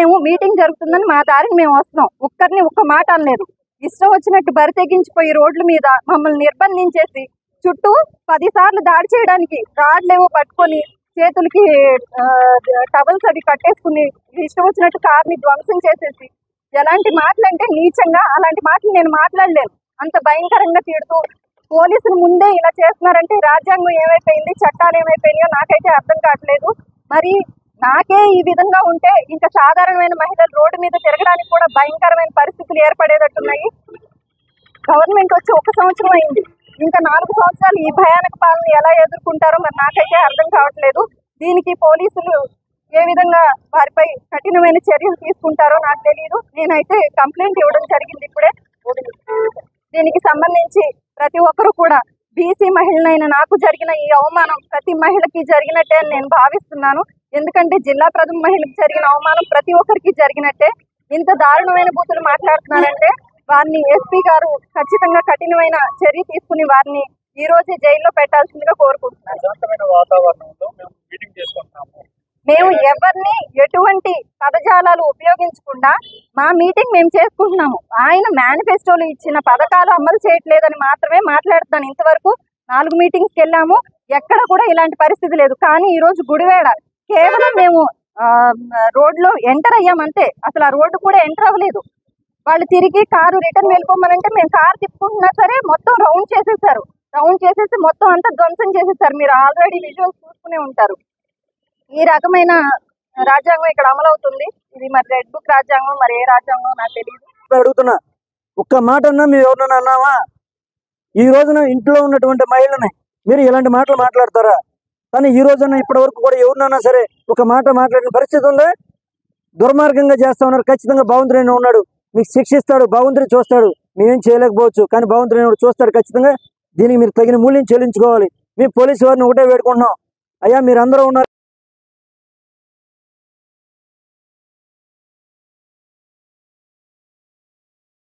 మేము మీటింగ్ జరుగుతుందని మా దారిని మేము వస్తున్నాం. ఒక్కరిని ఒక్క మాట అనలేదు. ఇష్టం వచ్చినట్టు బరి తెగించిపోయి రోడ్ల మీద మమ్మల్ని నిర్బంధించేసి చుట్టూ 10 సార్లు దాడి చేయడానికి రాడ్లేవో పట్టుకొని చేతులకి టవల్స్ అవి కట్టేసుకుని ఇష్టం వచ్చినట్టు కార్ని ధ్వంసం చేసేసి ఎలాంటి మాటలు అంటే నీచంగా అలాంటి మాటలు నేను మాట్లాడలేను. అంత భయంకరంగా తిడుతూ పోలీసులు ముందే ఇలా చేస్తున్నారంటే రాజ్యాంగం ఏమైపోయింది, చట్టాలు ఏమైపోయినాయో నాకైతే అర్థం కావట్లేదు. మరి నాకే ఈ విధంగా ఉంటే ఇంకా సాధారణమైన మహిళలు రోడ్డు మీద తిరగడానికి కూడా భయంకరమైన పరిస్థితులు ఏర్పడేటట్టున్నాయి. గవర్నమెంట్ వచ్చి 1 సంవత్సరం అయింది, ఇంకా 4 సంవత్సరాలు ఈ భయానక పాలన ఎలా ఎదుర్కొంటారో మరి నాకైతే అర్థం కావట్లేదు. దీనికి పోలీసులు ఏ విధంగా వారిపై కఠినమైన చర్యలు తీసుకుంటారో నాకు తెలియదు. నేనైతే కంప్లైంట్ ఇవ్వడం జరిగింది ఇప్పుడే. దీనికి సంబంధించి ప్రతి ఒక్కరూ కూడా బీసీ మహిళనైన నాకు జరిగిన ఈ అవమానం ప్రతి మహిళకి జరిగినట్టే అని నేను భావిస్తున్నాను. ఎందుకంటే జిల్లా ప్రథమ మహిళకి జరిగిన అవమానం ప్రతి ఒక్కరికి జరిగినట్టే. ఇంత దారుణమైన బూతులు మాట్లాడుతున్నారంటే వారిని ఎస్పీ గారు ఖచ్చితంగా కఠినమైన చర్య తీసుకుని వారిని ఈ రోజే జైల్లో పెట్టాల్సిందిగా కోరుకుంటున్నాను. మేము ఎవరిని ఎటువంటి పదజాలాలు ఉపయోగించకుండా మా మీటింగ్ మేము చేసుకుంటున్నాము. ఆయన మేనిఫెస్టోలో ఇచ్చిన పథకాలు అమలు చేయట్లేదని మాత్రమే మాట్లాడుతున్నాను. ఇంతవరకు 4 మీటింగ్స్కి వెళ్ళాము, ఎక్కడ కూడా ఇలాంటి పరిస్థితి లేదు. కానీ ఈ రోజు గుడివేడ కేవలం మేము రోడ్లో ఎంటర్ అయ్యామంతే, అసలు ఆ రోడ్డు కూడా ఎంటర్ అవ్వలేదు. వాళ్ళు తిరిగి కారు రిటర్న్ వెళ్ళిపోమనంటే మేము కారు తిప్పుకుంటున్నా సరే మొత్తం రౌండ్ చేసేసారు. రౌండ్ చేసేసి మొత్తం అంతా ధ్వంసం చేసేసారు. మీరు ఆల్రెడీ విజువల్స్ చూసుకునే ఉంటారు. ఈ రకమైన రాజ్యాంగం ఇక్కడ అమలవుతుంది. ఇది మరి రెడ్ బుక్ రాజ్యాంగం, మరి ఏ రాజ్యాంగం నాకు తెలియదు. అడుగుతున్నా, ఒక్క మాట అన్నా మేము ఎవరన్నా అన్నావా? ఈ రోజున ఇంట్లో ఉన్నటువంటి మహిళని మీరు ఇలాంటి మాటలు మాట్లాడతారా? కానీ ఈ రోజున ఇప్పటి వరకు కూడా ఎవరినన్నా సరే ఒక మాట మాట్లాడిన పరిస్థితి ఉందా? దుర్మార్గంగా చేస్తా ఉన్నారు. ఖచ్చితంగా భగవంతుడైన ఉన్నాడు, మీకు శిక్షిస్తాడు, భగవంతుడు చూస్తాడు. మేమేం చేయలేకపోవచ్చు, కానీ భగవంతుడైన చూస్తాడు ఖచ్చితంగా. దీనికి మీరు తగిన మూల్యం చెల్లించుకోవాలి. మేము పోలీసు వారిని ఒకటే వేడుకుంటున్నాం, అయ్యా మీరందరూ ఉన్నారు.